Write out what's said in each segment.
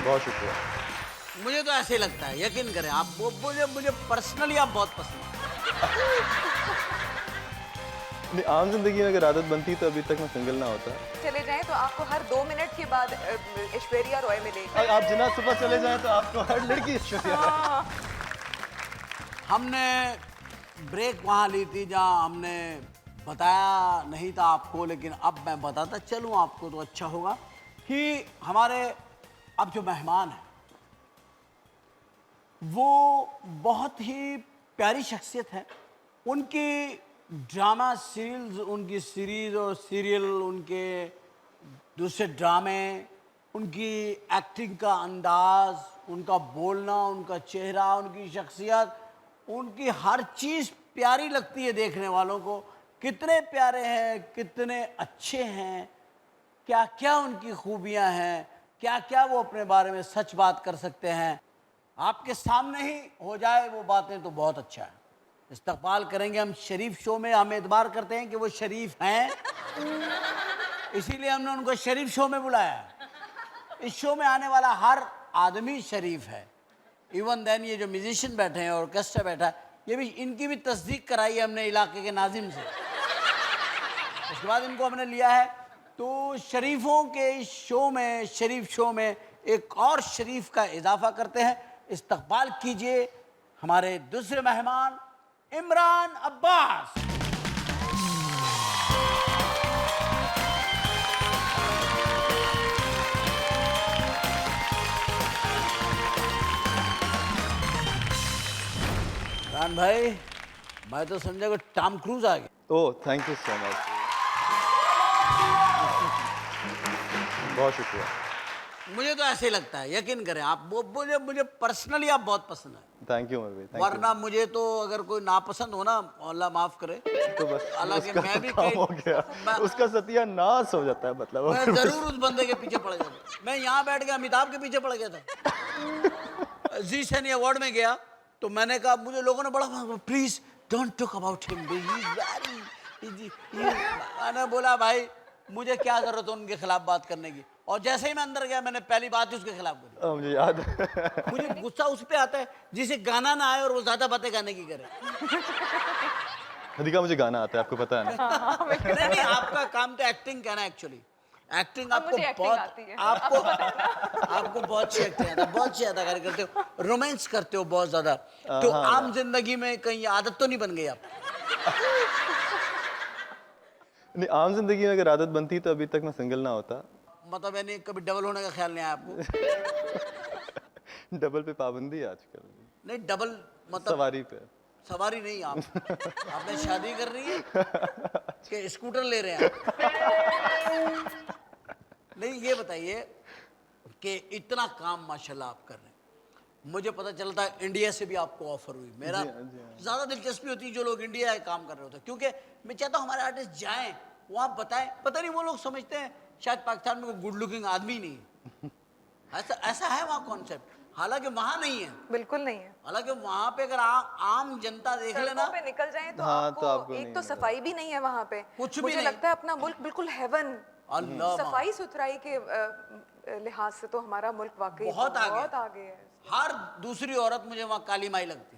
बहुत शुक्रिया। मुझे तो ऐसे ही लगता है, यकीन करें आप, वो मुझे पर्सनली आप बहुत पसंद है। नहीं, आम जिंदगी में अगर आदत बनती तो अभी तक मैं सिंगल ना होता। चले जाएं तो आपको हर 2 मिनट के बाद ऐश्वर्या रॉय मिलेगी। आप जिना सुबह चले जाएं तो आपको हर लड़की ऐश्वर्या राय। हमने ब्रेक वहाँ ली थी जहाँ हमने बताया नहीं था आपको, लेकिन अब मैं बताता चलूँ आपको तो अच्छा होगा कि हमारे अब जो मेहमान हैं वो बहुत ही प्यारी शख्सियत है। उनकी ड्रामा सीरीज, उनकी सीरीज और सीरियल, उनके दूसरे ड्रामे, उनकी एक्टिंग का अंदाज, उनका बोलना, उनका चेहरा, उनकी शख्सियत, उनकी हर चीज़ प्यारी लगती है देखने वालों को। कितने प्यारे हैं, कितने अच्छे हैं, क्या क्या उनकी खूबियां हैं, क्या क्या वो अपने बारे में सच बात कर सकते हैं। आपके सामने ही हो जाए वो बातें तो बहुत अच्छा है। इस्तकबाल करेंगे हम शरीफ शो में। हम एतबार करते हैं कि वो शरीफ हैं, इसीलिए हमने उनको शरीफ शो में बुलाया है। इस शो में आने वाला हर आदमी शरीफ है। इवन देन ये जो म्यूजिशियन बैठे हैं, ऑर्केस्ट्रा बैठा है, ये भी, इनकी भी तस्दीक कराई है हमने इलाके के नाजिम से। उसके बाद इनको हमने लिया है। तो शरीफों के इस शो में, शरीफ शो में एक और शरीफ का इजाफा करते हैं। इस्तकबाल कीजिए हमारे दूसरे मेहमान इमरान अब्बास। इमरान भाई, मैं तो समझा कि टॉम क्रूज आ गया। ओह, थैंक यू सो मच। बहुत शुक्रिया। मुझे तो ऐसे ही लगता है, यकीन करें आप, वो मुझे पर्सनली आप बहुत पसंद है। थैंक यू मरवी, थैंक वरना मुझे तो अगर कोई नापसंद हो ना, अल्लाह माफ करे, यू। तो बस हालांकि उसका मैं भी तो काम हो गया। उसका सत्यानाश हो जाता है, मतलब मैं अगर जरूर उस बंदे के पीछे पड़ जाता। मैं यहाँ बैठ के अमिताभ के पीछे पड़ गया था। जी सैनी अवार्ड में गया तो मैंने कहा, मुझे लोगों ने बड़ा, please don't talk about him, मैंने बोला भाई मुझे क्या जरूरत है उनके खिलाफ बात करने की। और जैसे ही मैं अंदर गया मैंने पहली बात ही उसके खिलाफ करी। मुझे याद है। मुझे गुस्सा उस पे आता है जिसे गाना ना आए और वो ज्यादा बातें गाने की करे। अधिका मुझे गाना आता है, आपको पता है ना। नहीं, आपका काम तो एक्टिंग करना है एक्चुअली। एक्टिंग अब आपको मुझे एक्टिंग बहुत आती है। आपको बहुत अच्छी एक्टिंग आता है, बहुत अच्छी अदाकारी करते हो, रोमांस करते हो बहुत ज्यादा। तो आम जिंदगी में कहीं ये आदत तो नहीं बन गई आप? नहीं, आम जिंदगी में अगर आदत बनती तो अभी तक मैं सिंगल ना होता। मतलब यानी कभी डबल होने का ख्याल नहीं आया आपको? डबल पे पाबंदी है आजकल। नहीं, डबल मतलब सवारी पे। सवारी नहीं, आपने शादी कर रही है कि स्कूटर ले रहे हैं आप? नहीं, ये बताइए कि इतना काम माशाल्लाह आप कर रहे हैं, मुझे पता चलता है इंडिया से भी आपको ऑफर हुई। मेरा ज़्यादा दिलचस्पी होती है जो लोग इंडिया है काम कर रहे होते हैं, क्योंकि मैं चाहता हूँ हमारे आर्टिस्ट जाएं वहाँ बताएं। पता नहीं वो लोग समझते हैं शायद पाकिस्तान में कोई गुड लुकिंग आदमी नहीं है। ऐसा है वहाँ कॉन्सेप्ट, हालांकि वहाँ नहीं है, बिल्कुल नहीं है। हालांकि वहाँ पे अगर आम जनता देख लेना, सड़कों पे निकल जाएं तो हाँ, आपको, तो आपको एक नहीं तो मिलेगा। सफाई भी नहीं है वहाँ पे। कुछ भी मुझे नहीं। लगता है अपना मुल्क बिल्कुल हेवन। अल्लाह सफाई सुथराई के लिहाज से तो हमारा मुल्क वाकई बहुत आगे। आगे है। हर दूसरी औरत मुझे वहाँ काली माई लगती,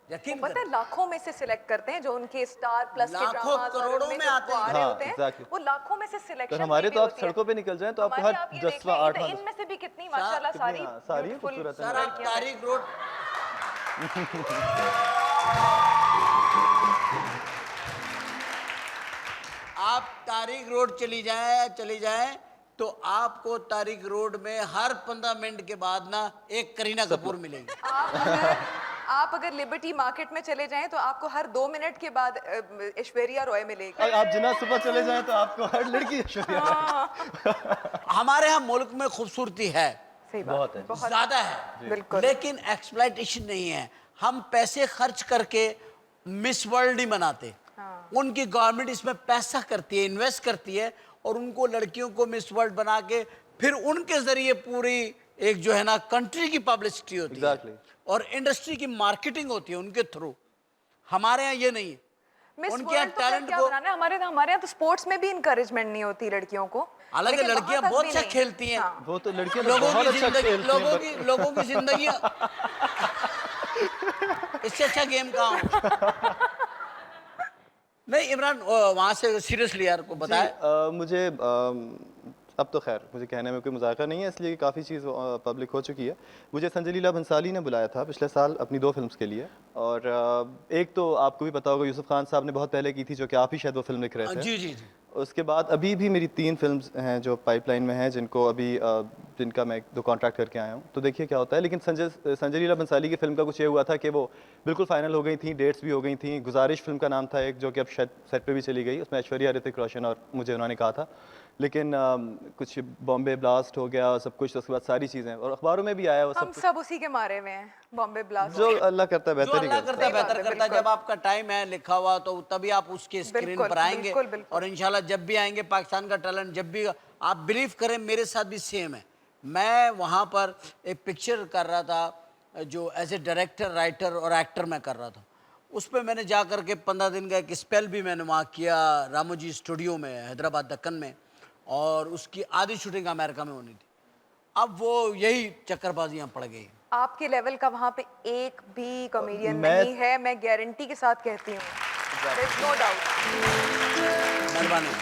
यकीन पता करें। है लाखों में से सिलेक्ट करते हैं जो उनके स्टार प्लस के लाखों ड्रामास और करोड़ों उनमें में जो आते हैं। आ रहे हाँ, होते हैं, exactly। वो लाखों में से सिलेक्शन पर हमारे भी तो आप होती है। सड़कों पे निकल जाएं तो आपको हमारे हर आप ये देख 10वां लें, 8वां इनमें से भी कितनी माशाल्लाह सारी सारी beautiful खूबसूरत सर आप लड़कियां तारिक रोड आप तारिक रोड चली जाए तो आपको तारिक रोड में हर 15 मिनट के बाद ना एक करीना कपूर मिलेगी। आप अगर लिबर्टी मार्केट में चले जाएं तो आपको हर 2 मिनट के बाद ऐश्वर्या रॉय मिलेगी। आप जिना सुबह चले जाएं तो आपको हर लड़की ऐश्वर्या राय। हमारे यहाँ मुल्क में खूबसूरती है, सही बहुत बात है। ज्यादा है, बिल्कुल। लेकिन एक्सप्लॉइटेशन नहीं है। हम पैसे खर्च करके मिस वर्ल्ड ही बनाते। उनकी गवर्नमेंट इसमें पैसा करती है, इन्वेस्ट करती है, और उनको लड़कियों को मिस वर्ल्ड बना के फिर उनके जरिए पूरी एक जो है ना कंट्री की पब्लिसिटी होती है और इंडस्ट्री की मार्केटिंग होती है उनके थ्रू। हमारे यहाँ ये नहीं है। मिस उनके यहाँ वर्ल्ड तो टैलेंट क्या को बनाना है, हमारे यहाँ तो स्पोर्ट्स में भी इनकरेजमेंट नहीं होती लड़कियों को। हालांकि लेकिन लड़कियां वहाँ तक बहुत भी अच्छा नहीं। खेलती हैं। हाँ। वो तो लड़कियां तो लोगों बहुत की अच्छा जिंदगी, खेलती हैं, लोगों की जिंदगियां इससे अच्छा गेम कहाँ हो। नहीं इमरान, वहां से सीरियसली यार को जी, बताया। मुझे अब तो खैर मुझे कहने में कोई मजाका नहीं है, इसलिए काफ़ी चीज़ पब्लिक हो चुकी है। मुझे संजय लीला भंसाली ने बुलाया था पिछले साल अपनी 2 फिल्म्स के लिए, और एक तो आपको भी पता होगा यूसुफ खान साहब ने बहुत पहले की थी, जो कि आप ही शायद वो फिल्म लिख रहे थे। जी जी जी। उसके बाद अभी भी मेरी 3 फिल्म्स हैं जो पाइपलाइन में हैं, जिनको अभी जिनका मैं 2 कॉन्ट्रैक्ट करके आया हूँ, तो देखिए क्या होता है। लेकिन संजय लीला भंसाली की फिल्म का कुछ ये हुआ था कि वो बिल्कुल फाइनल हो गई थी, डेट्स भी हो गई थी। गुजारिश फिल्म का नाम था एक, जो कि अब शायद सेट पे भी चली गई, उसमें ऐश्वर्या, ऋतिक रोशन और मुझे उन्होंने कहा था। लेकिन कुछ बॉम्बे ब्लास्ट हो गया और सब कुछ, तो उसके बाद सारी चीज़ें, और अखबारों में भी आया वो सब हम कुछ। सब उसी के मारे हुए हैं, बॉम्बे ब्लास्ट। जो अल्लाह करता है जो बेहतर ही अल्लाह करता करता है सही बात बेहतर है, करता है। बिल्कुल। जब आपका टाइम है लिखा हुआ तो तभी आप उसके स्क्रीन बिल्कुल, पर आएंगे। बिल्कुल, बिल्कुल। और इंशाल्लाह जब भी आएंगे पाकिस्तान का टैलेंट, जब भी आप बिलीव करें, मेरे साथ भी सेम है। मैं वहाँ पर एक पिक्चर कर रहा था जो एज ए डायरेक्टर, राइटर और एक्टर मैं कर रहा था। उस पर मैंने जा कर के 15 दिन का एक स्पेल भी मैंने वहाँ किया, रामोजी स्टूडियो में हैदराबाद दक्कन में, और उसकी आधी शूटिंग अमेरिका में होनी थी। अब वो यही चक्करबाजियाँ पड़ गई। आपके लेवल का वहाँ पे एक भी कॉमेडियन मैं- नहीं है, मैं गारंटी के साथ कहती हूँ, नो डाउट। मेहरबानी।